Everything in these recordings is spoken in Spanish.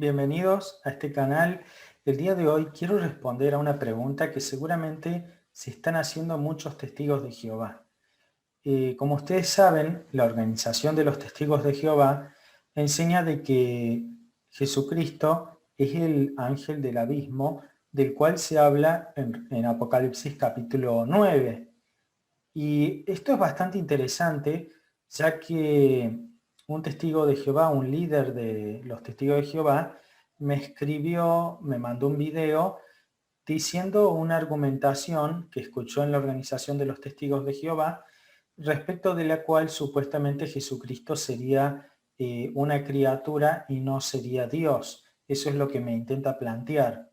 Bienvenidos a este canal. El día de hoy quiero responder a una pregunta que seguramente se están haciendo muchos testigos de Jehová. Como ustedes saben, la Organización de los Testigos de Jehová enseña de que Jesucristo es el ángel del abismo del cual se habla en Apocalipsis capítulo 9. Y esto es bastante interesante, ya que un testigo de Jehová, un líder de los testigos de Jehová, me escribió, me mandó un video diciendo una argumentación que escuchó en la Organización de los Testigos de Jehová, respecto de la cual supuestamente Jesucristo sería una criatura y no sería Dios. Eso es lo que me intenta plantear.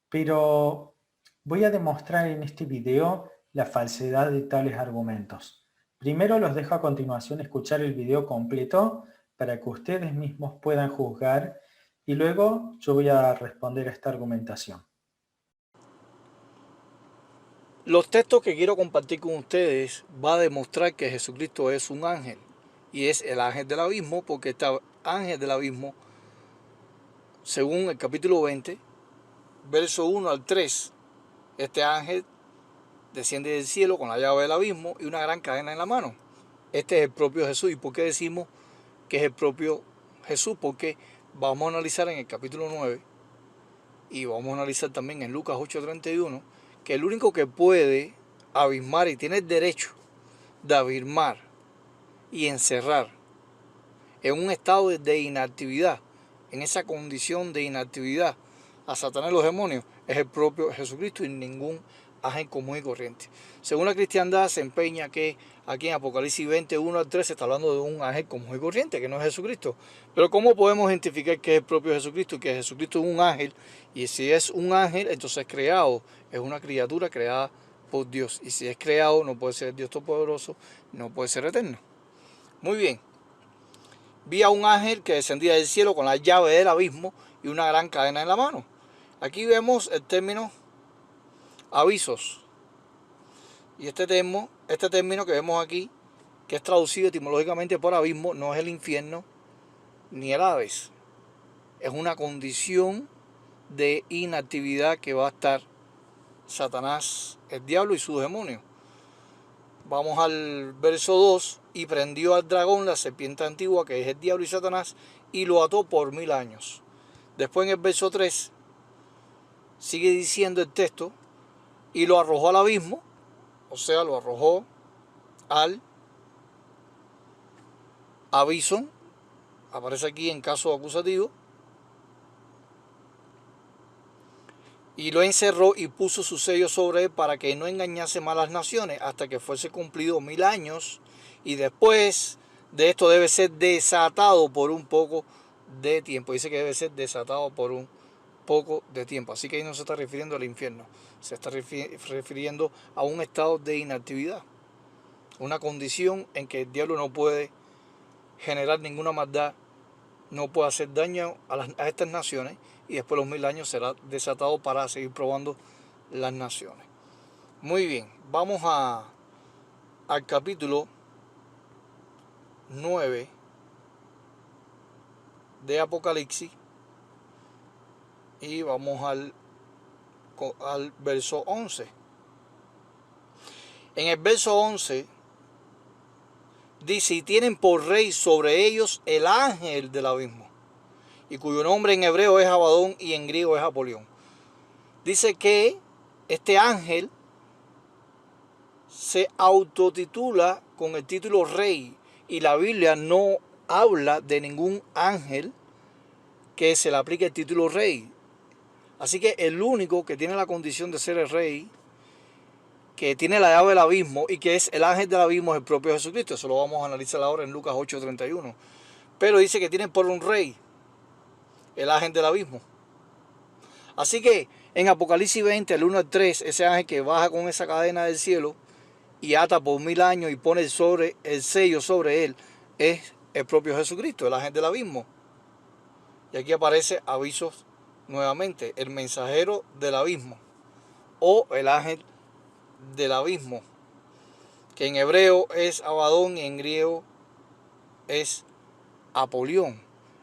Pero voy a demostrar en este video la falsedad de tales argumentos. Primero los dejo a continuación escuchar el video completo para que ustedes mismos puedan juzgar y luego yo voy a responder a esta argumentación. Los textos que quiero compartir con ustedes va a demostrar que Jesucristo es un ángel y es el ángel del abismo, porque este ángel del abismo, según el capítulo 20, verso 1 al 3, este ángel desciende del cielo con la llave del abismo y una gran cadena en la mano. Este es el propio Jesús. ¿Y por qué decimos que es el propio Jesús? Porque vamos a analizar en el capítulo 9 y vamos a analizar también en Lucas 8:31 que el único que puede abismar y tiene el derecho de abismar y encerrar en un estado de inactividad, en esa condición de inactividad a Satanás y los demonios, es el propio Jesucristo y ningún ángel común y corriente. Según la cristiandad se empeña que aquí en Apocalipsis 21 al 13 está hablando de un ángel común y corriente, que no es Jesucristo. Pero ¿cómo podemos identificar que es el propio Jesucristo y que Jesucristo es un ángel? Y si es un ángel, entonces es creado, es una criatura creada por Dios. Y si es creado, no puede ser Dios Todopoderoso, no puede ser eterno. Muy bien. Vi a un ángel que descendía del cielo con la llave del abismo y una gran cadena en la mano. Aquí vemos el término avisos. Y este término que vemos aquí, que es traducido etimológicamente por abismo, no es el infierno ni el Hades. Es una condición de inactividad que va a estar Satanás, el diablo y sus demonios. Vamos al verso 2. Y prendió al dragón, la serpiente antigua, que es el diablo y Satanás, y lo ató por 1000 años. Después en el verso 3 sigue diciendo el texto, y lo arrojó al abismo, o sea, lo arrojó al aviso, aparece aquí en caso acusativo, y lo encerró y puso su sello sobre él para que no engañase más las naciones hasta que fuese cumplido 1000 años, y después de esto debe ser desatado por un poco de tiempo. Dice que debe ser desatado por un poco de tiempo. Así que ahí no se está refiriendo al infierno, se está refiriendo a un estado de inactividad, una condición en que el diablo no puede generar ninguna maldad, no puede hacer daño a estas naciones, y después de los 1000 años será desatado para seguir probando las naciones. Muy bien, vamos al capítulo 9 de Apocalipsis y vamos al verso 11. En el verso 11 dice, y tienen por rey sobre ellos el ángel del abismo, y cuyo nombre en hebreo es Abadón y en griego es Apolión. Dice que este ángel se autotitula con el título rey, y la Biblia no habla de ningún ángel que se le aplique el título rey. Así que el único que tiene la condición de ser el rey, que tiene la llave del abismo y que es el ángel del abismo, es el propio Jesucristo. Eso lo vamos a analizar ahora en Lucas 8:31. Pero dice que tienen por un rey el ángel del abismo. Así que en Apocalipsis 20, el 1 al 3, ese ángel que baja con esa cadena del cielo y ata por 1000 años y pone el sello sobre él, es el propio Jesucristo, el ángel del abismo. Y aquí aparece avisos nuevamente, el mensajero del abismo o el ángel del abismo, que en hebreo es Abadón y en griego es Apolión.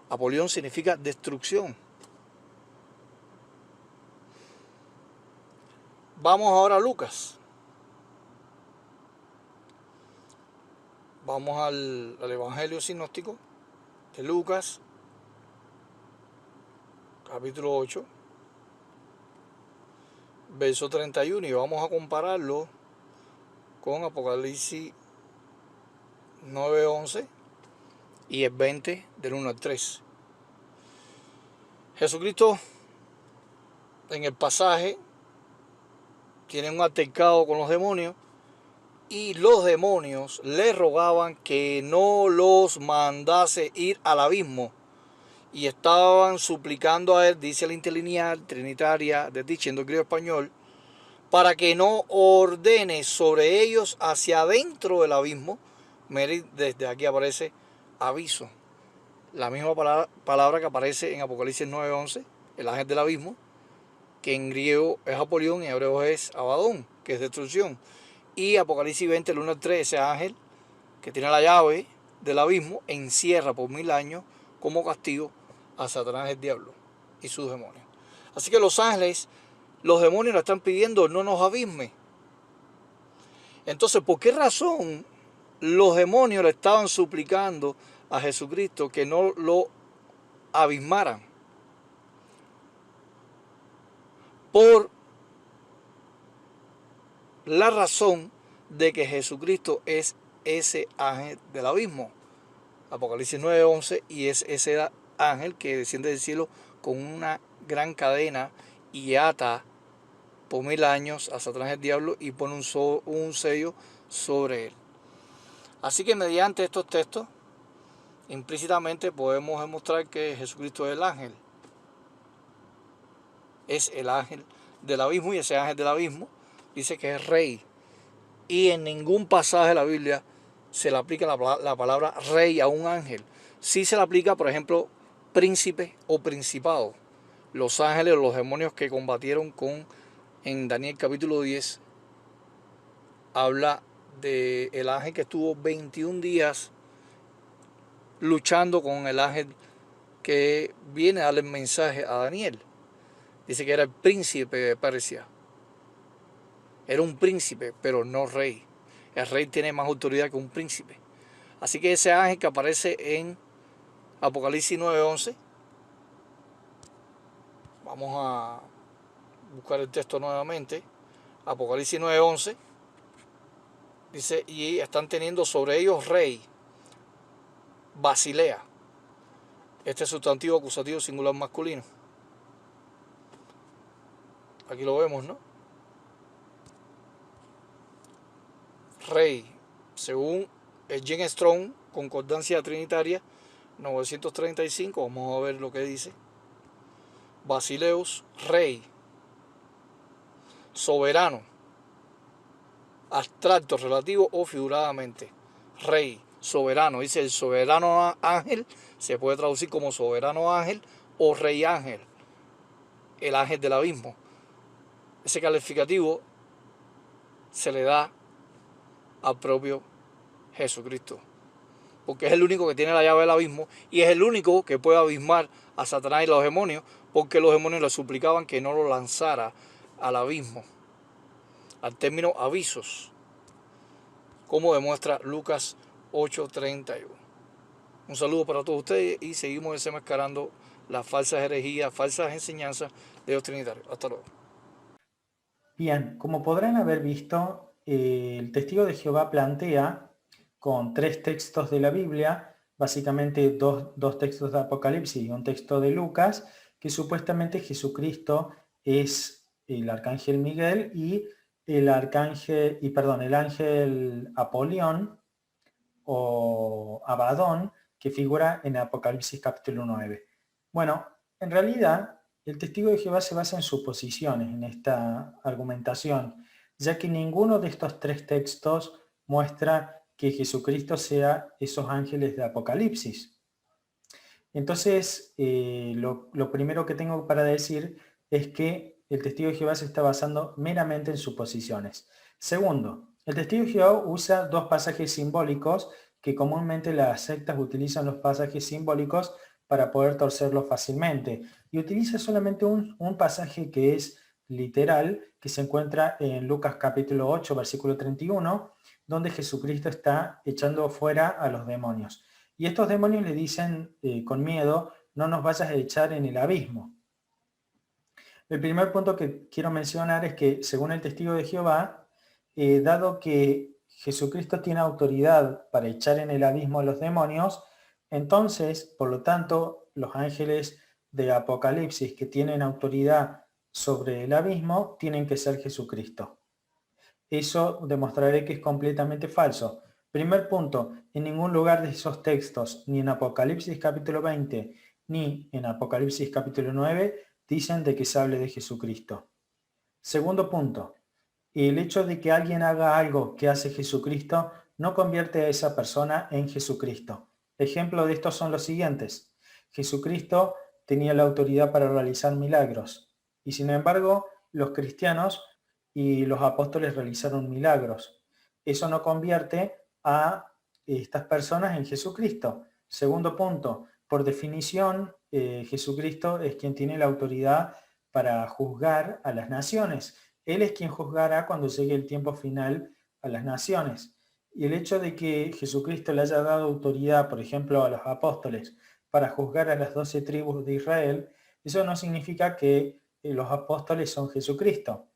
Apolión significa destrucción. Vamos ahora a Lucas. Vamos al Evangelio sinóptico de Lucas, capítulo 8, verso 31, y vamos a compararlo con Apocalipsis 9:11 y el 20 del 1 al 3. Jesucristo en el pasaje tiene un altercado con los demonios y los demonios le rogaban que no los mandase ir al abismo y estaban suplicando a él, dice la interlineal trinitaria diciendo griego español, para que no ordene sobre ellos hacia adentro del abismo. Desde aquí aparece aviso, la misma palabra que aparece en Apocalipsis 9:11, el ángel del abismo, que en griego es Apolión y en hebreo es Abadón, que es destrucción. Y Apocalipsis 20, el 1 al 3, ese ángel que tiene la llave del abismo encierra por 1000 años como castigo a Satanás, el diablo y sus demonios. Así que los ángeles, los demonios le están pidiendo no nos abisme. Entonces, ¿por qué razón los demonios le estaban suplicando a Jesucristo que no lo abismaran? Por la razón de que Jesucristo es ese ángel del abismo. Apocalipsis 9:11, y es ese ángel que desciende del cielo con una gran cadena y ata por 1000 años a Satanás, el diablo, y pone un sello sobre él. Así que mediante estos textos, implícitamente podemos demostrar que Jesucristo es el ángel. Es el ángel del abismo, y ese ángel del abismo dice que es rey. Y en ningún pasaje de la Biblia se le aplica la palabra rey a un ángel. Sí se le aplica, por ejemplo, príncipe o principado. Los ángeles o los demonios que combatieron en Daniel capítulo 10, habla del ángel que estuvo 21 días luchando con el ángel que viene a darle el mensaje a Daniel. Dice que era el príncipe de Persia. Era un príncipe, pero no rey. El rey tiene más autoridad que un príncipe. Así que ese ángel que aparece en Apocalipsis 9:11, vamos a buscar el texto nuevamente. Apocalipsis 9:11 dice, y están teniendo sobre ellos rey, Basilea. Este es sustantivo acusativo singular masculino. Aquí lo vemos, ¿no? Rey, según el Jen Strong, Concordancia Trinitaria 935, vamos a ver lo que dice. Basileus, rey, soberano, abstracto, relativo o figuradamente. Rey, soberano, dice el soberano ángel, se puede traducir como soberano ángel o rey ángel, el ángel del abismo. Ese calificativo se le da al propio Jesucristo, porque es el único que tiene la llave del abismo y es el único que puede abismar a Satanás y los demonios, porque los demonios le suplicaban que no lo lanzara al abismo, al término avisos, como demuestra Lucas 8:31. Un saludo para todos ustedes y seguimos desenmascarando las falsas herejías, falsas enseñanzas de los trinitarios. Hasta luego. Bien, como podrán haber visto, el testigo de Jehová plantea con 3 textos de la Biblia, básicamente dos textos de Apocalipsis y un texto de Lucas, que supuestamente Jesucristo es el arcángel Miguel y el ángel Apolión o Abadón, que figura en Apocalipsis capítulo 9. Bueno, en realidad el testigo de Jehová se basa en suposiciones en esta argumentación, ya que ninguno de estos 3 textos muestra que Jesucristo sea esos ángeles de Apocalipsis. Entonces, lo primero que tengo para decir es que el testigo de Jehová se está basando meramente en suposiciones. Segundo, el testigo de Jehová usa 2 pasajes simbólicos que comúnmente las sectas utilizan los pasajes simbólicos para poder torcerlos fácilmente. Y utiliza solamente un pasaje que es literal que se encuentra en Lucas capítulo 8, versículo 31, donde Jesucristo está echando fuera a los demonios. Y estos demonios le dicen con miedo, no nos vayas a echar en el abismo. El primer punto que quiero mencionar es que, según el testigo de Jehová, dado que Jesucristo tiene autoridad para echar en el abismo a los demonios, entonces, por lo tanto, los ángeles de Apocalipsis que tienen autoridad sobre el abismo tienen que ser Jesucristo. Eso demostraré que es completamente falso. Primer punto, en ningún lugar de esos textos, ni en Apocalipsis capítulo 20, ni en Apocalipsis capítulo 9, dicen de que se hable de Jesucristo. Segundo punto, el hecho de que alguien haga algo que hace Jesucristo no convierte a esa persona en Jesucristo. Ejemplo de esto son los siguientes. Jesucristo tenía la autoridad para realizar milagros y sin embargo los cristianos y los apóstoles realizaron milagros. Eso no convierte a estas personas en Jesucristo. Segundo punto, por definición, Jesucristo es quien tiene la autoridad para juzgar a las naciones. Él es quien juzgará cuando llegue el tiempo final a las naciones. Y el hecho de que Jesucristo le haya dado autoridad, por ejemplo, a los apóstoles para juzgar a las 12 tribus de Israel, eso no significa que los apóstoles son Jesucristo.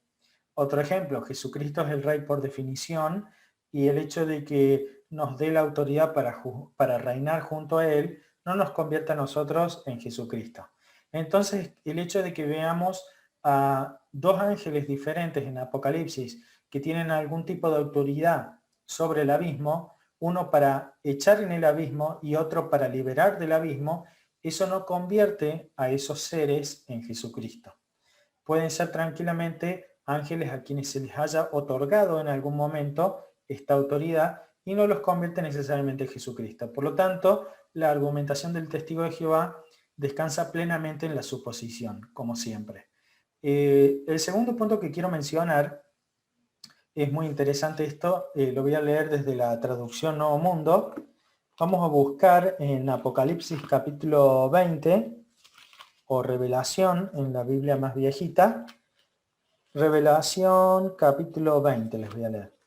Otro ejemplo, Jesucristo es el Rey por definición y el hecho de que nos dé la autoridad para reinar junto a Él no nos convierte a nosotros en Jesucristo. Entonces, el hecho de que veamos a dos ángeles diferentes en Apocalipsis que tienen algún tipo de autoridad sobre el abismo, uno para echar en el abismo y otro para liberar del abismo, eso no convierte a esos seres en Jesucristo. Pueden ser tranquilamente ángeles a quienes se les haya otorgado en algún momento esta autoridad y no los convierte necesariamente en Jesucristo. Por lo tanto, la argumentación del testigo de Jehová descansa plenamente en la suposición, como siempre. El segundo punto que quiero mencionar, es muy interesante esto, lo voy a leer desde la traducción Nuevo Mundo. Vamos a buscar en Apocalipsis capítulo 20, o Revelación en la Biblia más viejita. Revelación capítulo 20, les voy a leer.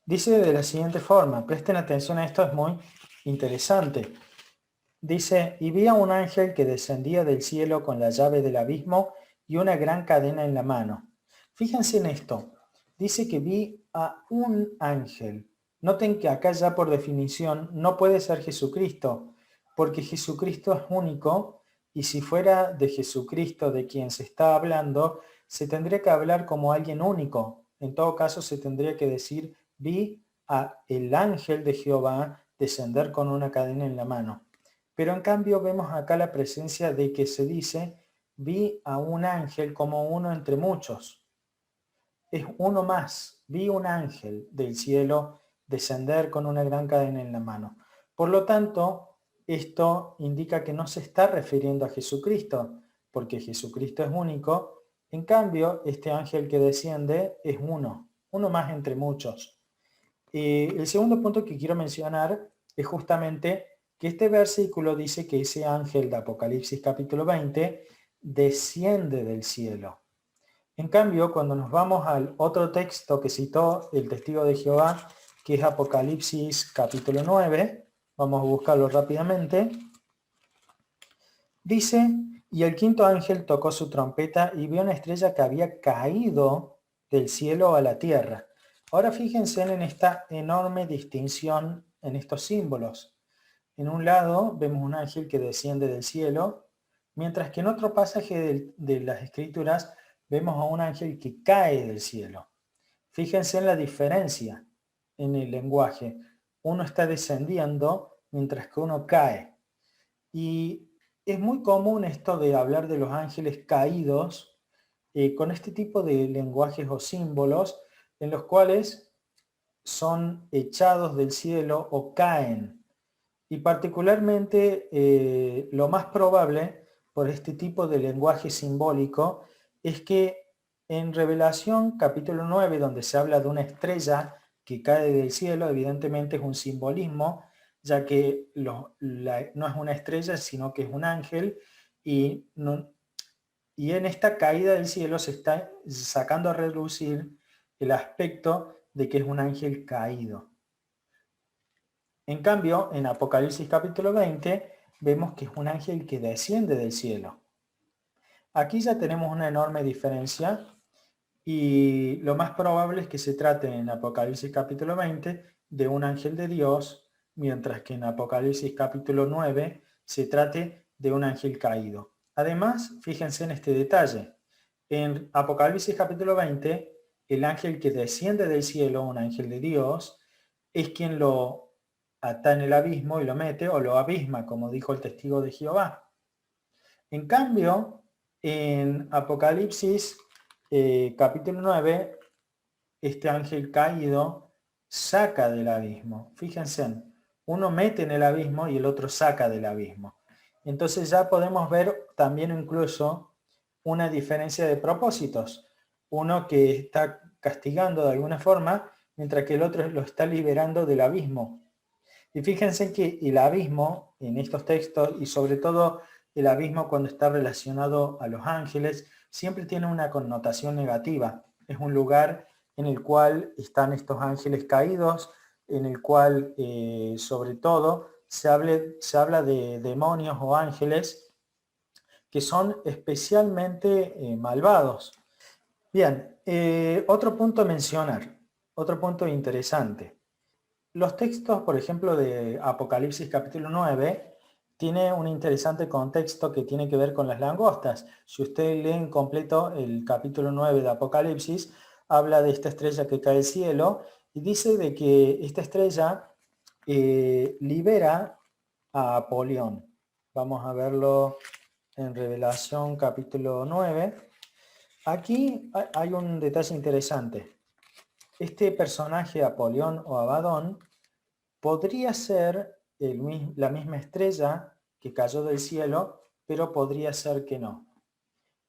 Dice de la siguiente forma, presten atención a esto, es muy interesante. Dice, y vi a un ángel que descendía del cielo con la llave del abismo y una gran cadena en la mano. Fíjense en esto, dice que vi a un ángel. Noten que acá ya por definición no puede ser Jesucristo, porque Jesucristo es único y si fuera de Jesucristo de quien se está hablando, se tendría que hablar como alguien único. En todo caso se tendría que decir, vi a el ángel de Jehová descender con una cadena en la mano. Pero en cambio vemos acá la presencia de que se dice, vi a un ángel como uno entre muchos. Es uno más, vi un ángel del cielo descender con una gran cadena en la mano. Por lo tanto, esto indica que no se está refiriendo a Jesucristo, porque Jesucristo es único. En cambio, este ángel que desciende es uno más entre muchos. El segundo punto que quiero mencionar es justamente que este versículo dice que ese ángel de Apocalipsis capítulo 20 desciende del cielo. En cambio, cuando nos vamos al otro texto que citó el testigo de Jehová, que es Apocalipsis capítulo 9, vamos a buscarlo rápidamente, dice, y el quinto ángel tocó su trompeta y vio una estrella que había caído del cielo a la tierra. Ahora fíjense en esta enorme distinción en estos símbolos. En un lado vemos un ángel que desciende del cielo, mientras que en otro pasaje de las Escrituras vemos a un ángel que cae del cielo. Fíjense en la diferencia en el lenguaje. Uno está descendiendo mientras que uno cae. Y es muy común esto de hablar de los ángeles caídos con este tipo de lenguajes o símbolos en los cuales son echados del cielo o caen. Y particularmente lo más probable por este tipo de lenguaje simbólico es que en Revelación capítulo 9, donde se habla de una estrella que cae del cielo, evidentemente es un simbolismo, ya que no es una estrella, sino que es un ángel, y Y en esta caída del cielo se está sacando a relucir el aspecto de que es un ángel caído. En cambio, en Apocalipsis capítulo 20, vemos que es un ángel que desciende del cielo. Aquí ya tenemos una enorme diferencia y lo más probable es que se trate en Apocalipsis capítulo 20 de un ángel de Dios, mientras que en Apocalipsis capítulo 9 se trate de un ángel caído. Además, fíjense en este detalle. En Apocalipsis capítulo 20, el ángel que desciende del cielo, un ángel de Dios, es quien lo ata en el abismo y lo mete o lo abisma, como dijo el testigo de Jehová. En cambio, en Apocalipsis capítulo 9, este ángel caído saca del abismo. Fíjense, uno mete en el abismo y el otro saca del abismo. Entonces ya podemos ver también incluso una diferencia de propósitos. Uno que está castigando de alguna forma, mientras que el otro lo está liberando del abismo. Y fíjense que el abismo en estos textos, y sobre todo el abismo cuando está relacionado a los ángeles, siempre tiene una connotación negativa. Es un lugar en el cual están estos ángeles caídos, en el cual sobre todo se habla de demonios o ángeles que son especialmente malvados. Bien, otro punto a mencionar, otro punto interesante. Los textos, por ejemplo, de Apocalipsis capítulo 9, tiene un interesante contexto que tiene que ver con las langostas. Si usted lee en completo el capítulo 9 de Apocalipsis, habla de esta estrella que cae del cielo y dice de que esta estrella libera a Apolión. Vamos a verlo en Revelación capítulo 9. Aquí hay un detalle interesante. Este personaje, Apolión o Abadón, podría ser la misma estrella que cayó del cielo, pero podría ser que no.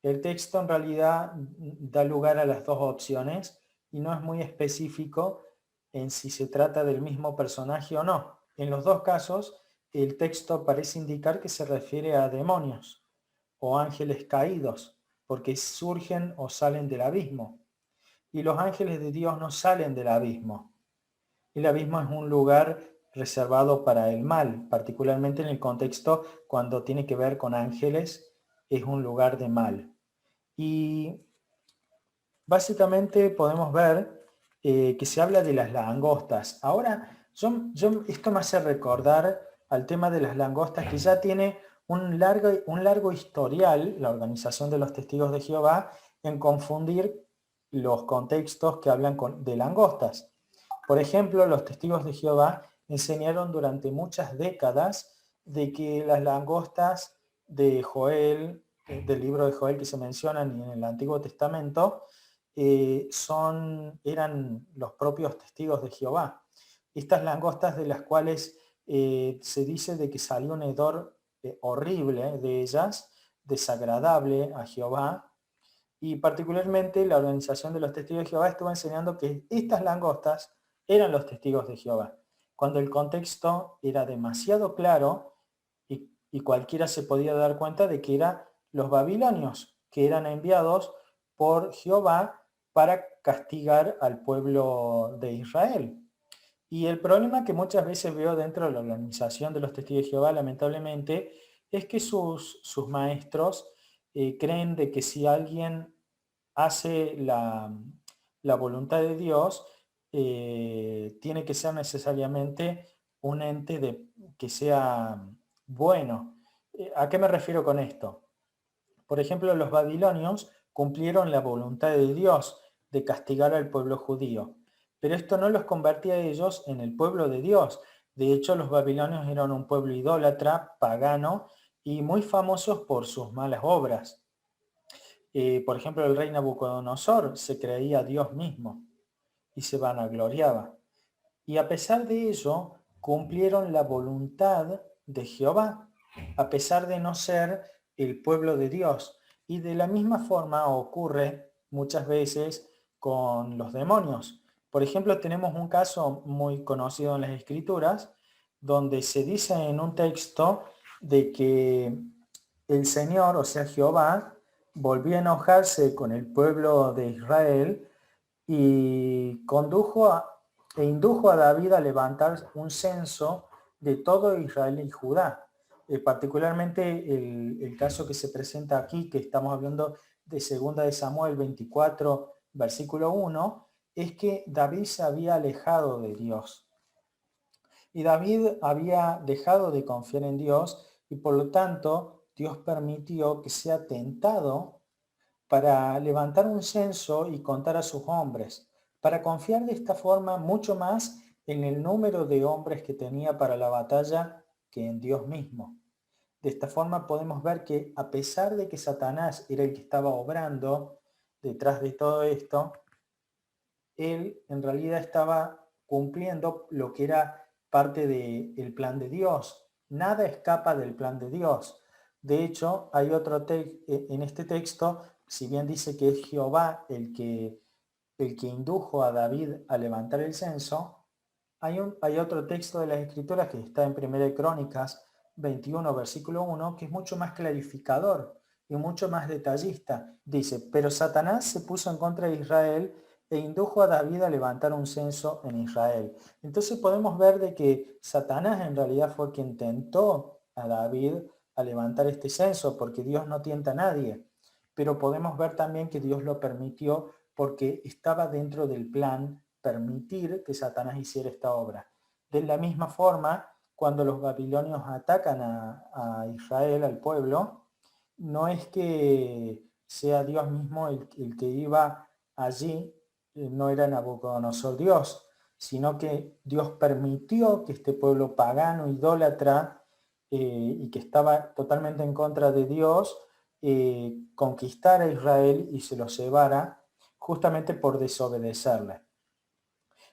El texto en realidad da lugar a las dos opciones y no es muy específico en si se trata del mismo personaje o no. En los dos casos, el texto parece indicar que se refiere a demonios o ángeles caídos, porque surgen o salen del abismo. Y los ángeles de Dios no salen del abismo. El abismo es un lugar reservado para el mal, particularmente en el contexto cuando tiene que ver con ángeles, es un lugar de mal. Y básicamente podemos ver que se habla de las langostas. Ahora, esto me hace recordar al tema de las langostas que ya tiene un largo historial, la Organización de los Testigos de Jehová, en confundir los contextos que hablan de langostas. Por ejemplo, los testigos de Jehová enseñaron durante muchas décadas de que las langostas de Joel, del libro de Joel que se mencionan en el Antiguo Testamento, eran los propios testigos de Jehová. Estas langostas de las cuales se dice de que salió un hedor horrible de ellas, desagradable a Jehová, y particularmente la Organización de los Testigos de Jehová estuvo enseñando que estas langostas eran los testigos de Jehová, cuando el contexto era demasiado claro y cualquiera se podía dar cuenta de que eran los babilonios, que eran enviados por Jehová para castigar al pueblo de Israel. Y el problema que muchas veces veo dentro de la Organización de los Testigos de Jehová, lamentablemente, es que sus maestros creen de que si alguien hace la voluntad de Dios, tiene que ser necesariamente un ente que sea bueno. ¿A qué me refiero con esto? Por ejemplo, los babilonios cumplieron la voluntad de Dios de castigar al pueblo judío, pero esto no los convertía a ellos en el pueblo de Dios. De hecho, los babilonios eran un pueblo idólatra, pagano y muy famosos por sus malas obras. Por ejemplo, el rey Nabucodonosor se creía Dios mismo y se vanagloriaba. Y a pesar de ello, cumplieron la voluntad de Jehová, a pesar de no ser el pueblo de Dios. Y de la misma forma ocurre muchas veces con los demonios. Por ejemplo, tenemos un caso muy conocido en las Escrituras, donde se dice en un texto de que el Señor, o sea Jehová, volvió a enojarse con el pueblo de Israel y indujo a David a levantar un censo de todo Israel y Judá. Particularmente el caso que se presenta aquí, que estamos hablando de 2 de Samuel 24, versículo 1, es que David se había alejado de Dios. Y David había dejado de confiar en Dios y por lo tanto Dios permitió que sea tentado para levantar un censo y contar a sus hombres, para confiar de esta forma mucho más en el número de hombres que tenía para la batalla que en Dios mismo. De esta forma podemos ver que a pesar de que Satanás era el que estaba obrando detrás de todo esto, él en realidad estaba cumpliendo lo que era parte del plan de Dios. Nada escapa del plan de Dios. De hecho, hay otro en este texto, si bien dice que es Jehová el que indujo a David a levantar el censo, hay otro texto de las Escrituras que está en 1 Crónicas 21, versículo 1, que es mucho más clarificador y mucho más detallista. Dice, pero Satanás se puso en contra de Israel e indujo a David a levantar un censo en Israel. Entonces podemos ver de que Satanás en realidad fue quien tentó a David a levantar este censo, porque Dios no tienta a nadie. Pero podemos ver también que Dios lo permitió porque estaba dentro del plan permitir que Satanás hiciera esta obra. De la misma forma, cuando los babilonios atacan a Israel, al pueblo, no es que sea Dios mismo el que iba allí, no era Nabucodonosor Dios, sino que Dios permitió que este pueblo pagano, idólatra, y que estaba totalmente en contra de Dios, conquistara a Israel y se los llevara justamente por desobedecerle.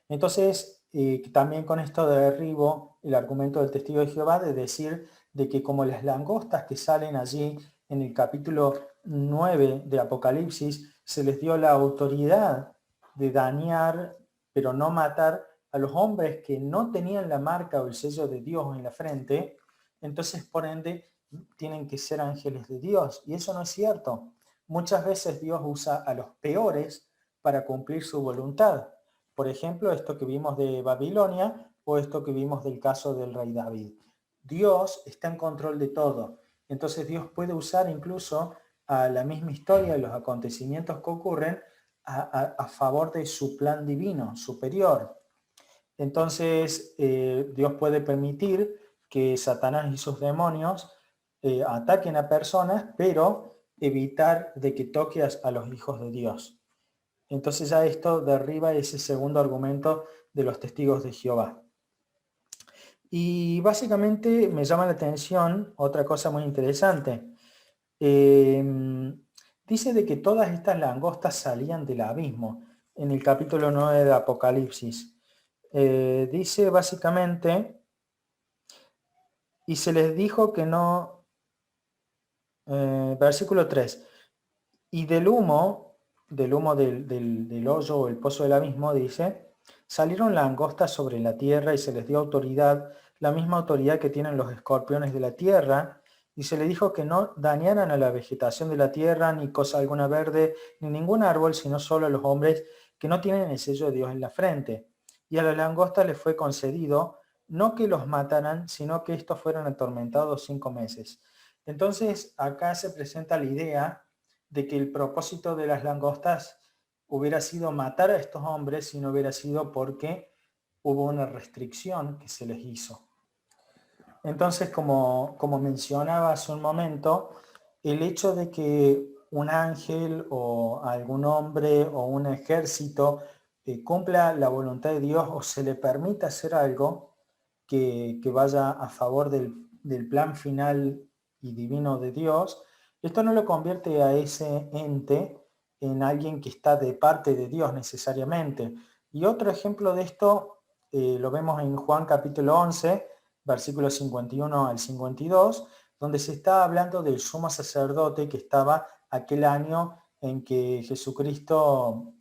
Entonces, también con esto derribo el argumento del testigo de Jehová de decir de que como las langostas que salen allí en el capítulo 9 de Apocalipsis, se les dio la autoridad de dañar, pero no matar a los hombres que no tenían la marca o el sello de Dios en la frente, entonces por ende tienen que ser ángeles de Dios. Y eso no es cierto. Muchas veces Dios usa a los peores para cumplir su voluntad. Por ejemplo, esto que vimos de Babilonia o esto que vimos del caso del rey David. Dios está en control de todo. Entonces Dios puede usar incluso a la misma historia, los acontecimientos que ocurren, a favor de su plan divino superior. Entonces Dios puede permitir que Satanás y sus demonios ataquen a personas, pero evitar de que toque a los hijos de Dios. Entonces ya esto derriba ese segundo argumento de los testigos de Jehová. Y básicamente me llama la atención otra cosa muy interesante. Dice de que todas estas langostas salían del abismo en el capítulo 9 de Apocalipsis. Dice básicamente, y se les dijo que no, versículo 3, y del humo del hoyo o el pozo del abismo, dice, salieron langostas sobre la tierra y se les dio autoridad, la misma autoridad que tienen los escorpiones de la tierra, y se les dijo que no dañaran a la vegetación de la tierra, ni cosa alguna verde, ni ningún árbol, sino solo a los hombres que no tienen el sello de Dios en la frente. Y a las langostas les fue concedido, no que los mataran, sino que estos fueran atormentados 5 meses. Entonces, acá se presenta la idea de que el propósito de las langostas hubiera sido matar a estos hombres si no hubiera sido porque hubo una restricción que se les hizo. Entonces, como mencionaba hace un momento, el hecho de que un ángel o algún hombre o un ejército cumpla la voluntad de Dios o se le permita hacer algo que vaya a favor del plan final y divino de Dios, esto no lo convierte a ese ente en alguien que está de parte de Dios necesariamente. Y otro ejemplo de esto lo vemos en Juan capítulo 11, versículos 51 al 52, donde se está hablando del sumo sacerdote que estaba aquel año en que Jesucristo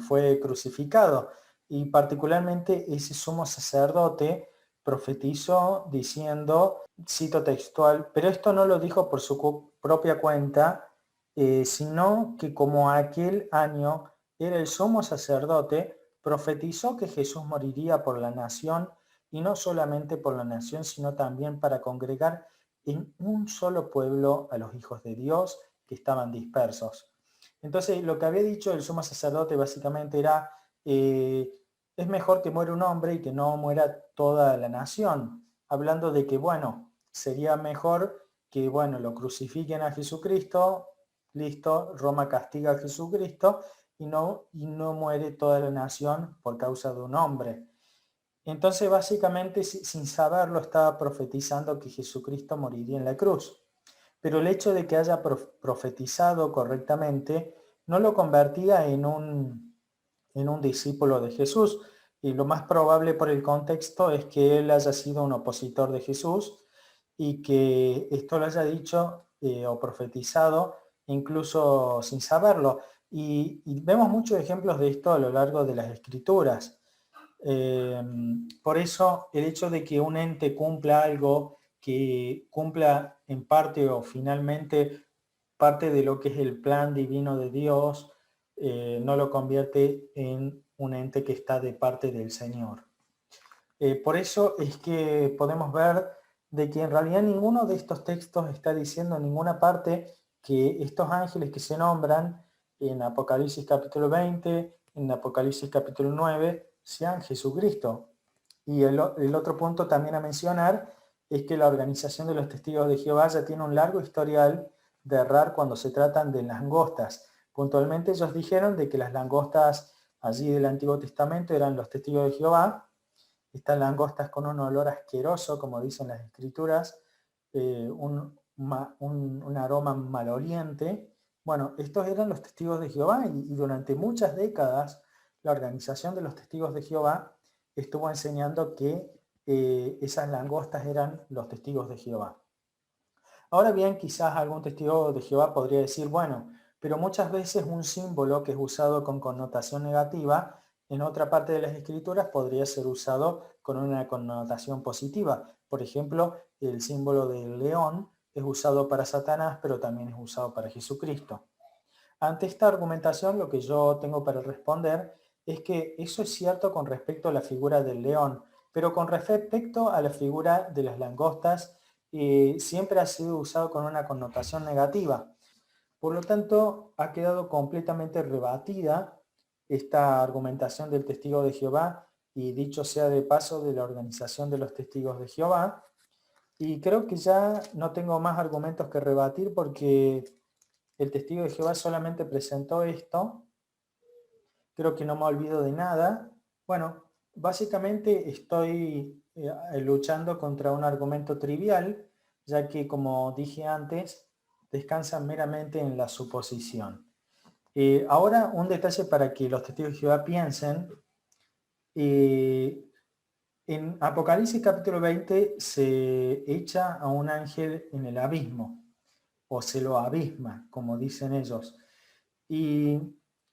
fue crucificado. Y particularmente ese sumo sacerdote profetizó diciendo, cito textual, pero esto no lo dijo por su propia cuenta, sino que como aquel año era el sumo sacerdote, profetizó que Jesús moriría por la nación, y no solamente por la nación, sino también para congregar en un solo pueblo a los hijos de Dios que estaban dispersos. Entonces, lo que había dicho el sumo sacerdote básicamente era, es mejor que muera un hombre y que no muera toda la nación, hablando de que, bueno, sería mejor que, bueno, lo crucifiquen a Jesucristo, listo, Roma castiga a Jesucristo y no muere toda la nación por causa de un hombre. Entonces, básicamente, sin saberlo, estaba profetizando que Jesucristo moriría en la cruz. Pero el hecho de que haya profetizado correctamente no lo convertía en un discípulo de Jesús. Y lo más probable por el contexto es que él haya sido un opositor de Jesús y que esto lo haya dicho o profetizado incluso sin saberlo. Y vemos muchos ejemplos de esto a lo largo de las escrituras. Por eso el hecho de que un ente cumpla algo, que cumpla en parte o finalmente parte de lo que es el plan divino de Dios, no lo convierte en un ente que está de parte del Señor. Por eso es que podemos ver de que en realidad ninguno de estos textos está diciendo en ninguna parte que estos ángeles que se nombran en Apocalipsis capítulo 20, en Apocalipsis capítulo 9, sean Jesucristo. Y el otro punto también a mencionar es que la organización de los testigos de Jehová ya tiene un largo historial de errar cuando se tratan de langostas. Puntualmente ellos dijeron de que las langostas allí del Antiguo Testamento eran los testigos de Jehová. Estas langostas con un olor asqueroso, como dicen las escrituras, un aroma maloliente. Bueno, estos eran los testigos de Jehová y durante muchas décadas la organización de los testigos de Jehová estuvo enseñando que esas langostas eran los testigos de Jehová. Ahora bien, quizás algún testigo de Jehová podría decir, bueno, pero muchas veces un símbolo que es usado con connotación negativa en otra parte de las escrituras podría ser usado con una connotación positiva. Por ejemplo, el símbolo del león es usado para Satanás, pero también es usado para Jesucristo. Ante esta argumentación, lo que yo tengo para responder es que eso es cierto con respecto a la figura del león, pero con respecto a la figura de las langostas, siempre ha sido usado con una connotación negativa. Por lo tanto, ha quedado completamente rebatida esta argumentación del testigo de Jehová y dicho sea de paso de la organización de los testigos de Jehová. Y creo que ya no tengo más argumentos que rebatir porque el testigo de Jehová solamente presentó esto. Creo que no me olvido de nada. Bueno, básicamente estoy luchando contra un argumento trivial, ya que como dije antes, descansa meramente en la suposición. Ahora un detalle para que los testigos de Jehová piensen. En Apocalipsis capítulo 20 se echa a un ángel en el abismo, o se lo abisma, como dicen ellos. Y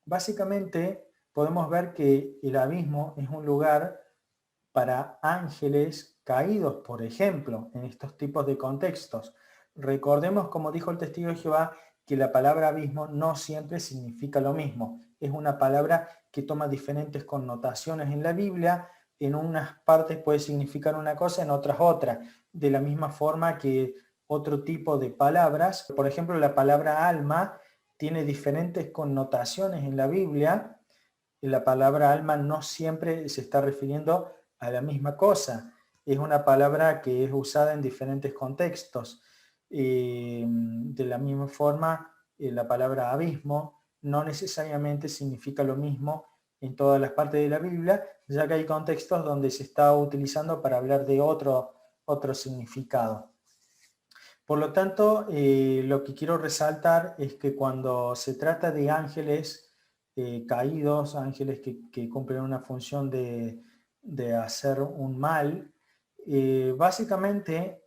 básicamente podemos ver que el abismo es un lugar para ángeles caídos, por ejemplo, en estos tipos de contextos. Recordemos, como dijo el testigo de Jehová, que la palabra abismo no siempre significa lo mismo. Es una palabra que toma diferentes connotaciones en la Biblia. En unas partes puede significar una cosa, en otras otra. De la misma forma que otro tipo de palabras, por ejemplo, la palabra alma tiene diferentes connotaciones en la Biblia. La palabra alma no siempre se está refiriendo a la misma cosa. Es una palabra que es usada en diferentes contextos. De la misma forma, la palabra abismo no necesariamente significa lo mismo en todas las partes de la Biblia, ya que hay contextos donde se está utilizando para hablar de otro significado. Por lo tanto, lo que quiero resaltar es que cuando se trata de ángeles caídos, ángeles que cumplen una función de hacer un mal, básicamente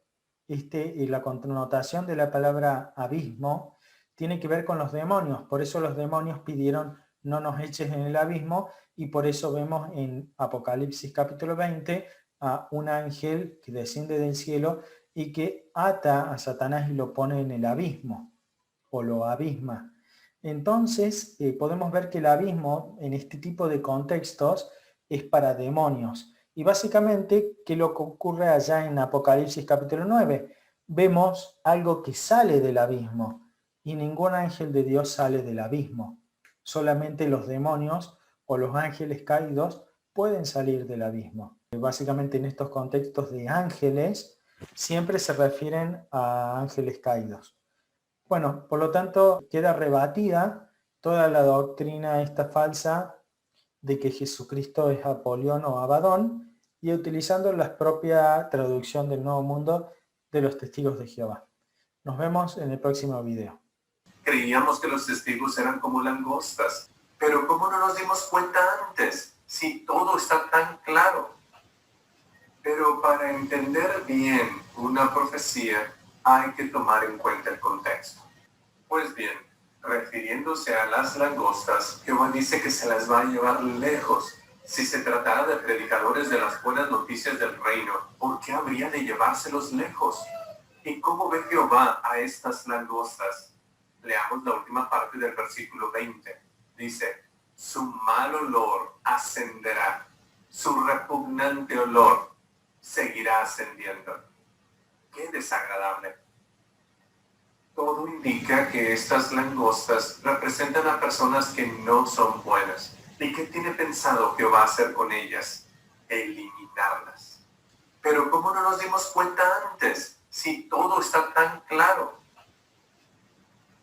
la connotación de la palabra abismo tiene que ver con los demonios. Por eso los demonios pidieron no nos eches en el abismo y por eso vemos en Apocalipsis capítulo 20 a un ángel que desciende del cielo y que ata a Satanás y lo pone en el abismo. o lo abisma. Entonces, podemos ver que el abismo en este tipo de contextos es para demonios. Y básicamente, ¿qué es lo que ocurre allá en Apocalipsis capítulo 9? Vemos algo que sale del abismo y ningún ángel de Dios sale del abismo. Solamente los demonios o los ángeles caídos pueden salir del abismo. Básicamente en estos contextos de ángeles siempre se refieren a ángeles caídos. Bueno, por lo tanto, queda rebatida toda la doctrina esta falsa de que Jesucristo es Apolión o Abadón, y utilizando la propia traducción del Nuevo Mundo de los Testigos de Jehová. Nos vemos en el próximo video. Creíamos que los testigos eran como langostas, pero ¿cómo no nos dimos cuenta antes? Si todo está tan claro. Pero para entender bien una profecía hay que tomar en cuenta el contexto. Pues bien, refiriéndose a las langostas, Jehová dice que se las va a llevar lejos. Si se tratara de predicadores de las buenas noticias del reino, ¿por qué habría de llevárselos lejos? ¿Y cómo ve Jehová a estas langostas? Leamos la última parte del versículo 20. Dice, su mal olor ascenderá, su repugnante olor seguirá ascendiendo. ¡Qué desagradable! Todo indica que estas langostas representan a personas que no son buenas. ¿Y qué tiene pensado Jehová hacer con ellas? Eliminarlas. Pero ¿cómo no nos dimos cuenta antes? Si todo está tan claro.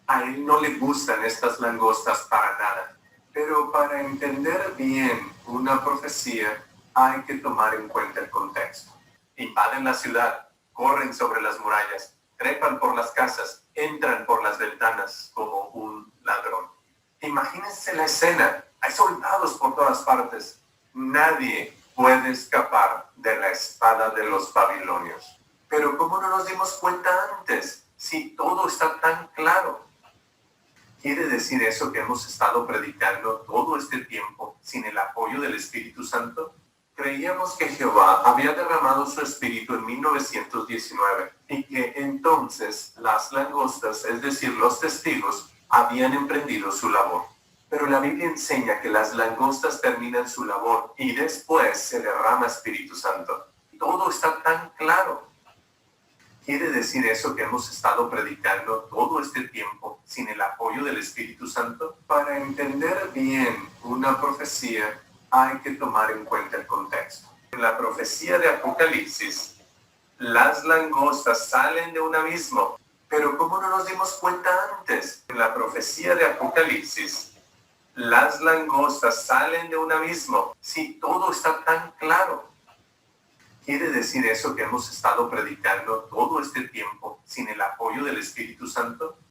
A él no le gustan estas langostas para nada. Pero para entender bien una profecía hay que tomar en cuenta el contexto. Invaden la ciudad, corren sobre las murallas, trepan por las casas, entran por las ventanas como un ladrón. Imagínense la escena. Hay soldados por todas partes. Nadie puede escapar de la espada de los babilonios. Pero ¿cómo no nos dimos cuenta antes? Si todo está tan claro. ¿Quiere decir eso que hemos estado predicando todo este tiempo sin el apoyo del Espíritu Santo? Creíamos que Jehová había derramado su Espíritu en 1919 y que entonces las langostas, es decir, los testigos, habían emprendido su labor. Pero la Biblia enseña que las langostas terminan su labor y después se derrama Espíritu Santo. Todo está tan claro. ¿Quiere decir eso que hemos estado predicando todo este tiempo sin el apoyo del Espíritu Santo? Para entender bien una profecía hay que tomar en cuenta el contexto. En la profecía de Apocalipsis, las langostas salen de un abismo. Pero ¿cómo no nos dimos cuenta antes? En la profecía de Apocalipsis, las langostas salen de un abismo. Si todo está tan claro. ¿Quiere decir eso que hemos estado predicando todo este tiempo sin el apoyo del Espíritu Santo?